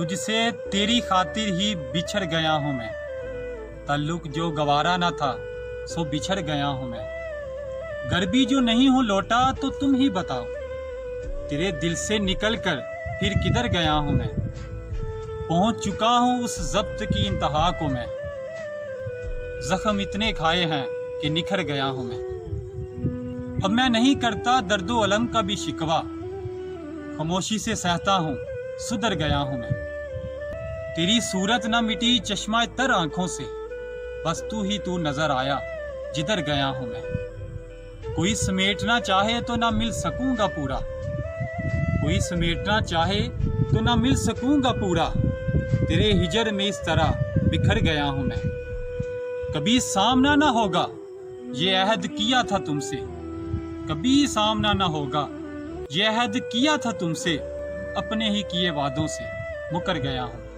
तुझसे तेरी खातिर ही बिछड़ गया हूँ मैं, ताल्लुक जो गवारा ना था सो बिछड़ गया हूँ मैं। घर भी जो नहीं हो लौटा तो तुम ही बताओ, तेरे दिल से निकल कर फिर किधर गया हूँ मैं। पहुँच चुका हूँ उस ज़ब्त की इंतहा को मैं, जख्म इतने खाए हैं कि निखर गया हूँ मैं। अब मैं नहीं करता दर्दो अलम का भी शिकवा, खामोशी से सहता हूँ सुधर गया हूँ मैं। तेरी सूरत न मिटी चश्मा तर आंखों से, बस तू ही तू नजर आया जिधर गया हूँ मैं। कोई समेटना चाहे तो ना मिल सकूंगा पूरा, कोई समेटना चाहे तो ना मिल सकूंगा पूरा। तेरे हिजर में इस तरह बिखर गया हूँ मैं। कभी सामना ना होगा ये अहद किया था तुमसे, कभी सामना ना होगा ये अहद किया था तुमसे। अपने ही किए वादों से मुकर गया हूँ।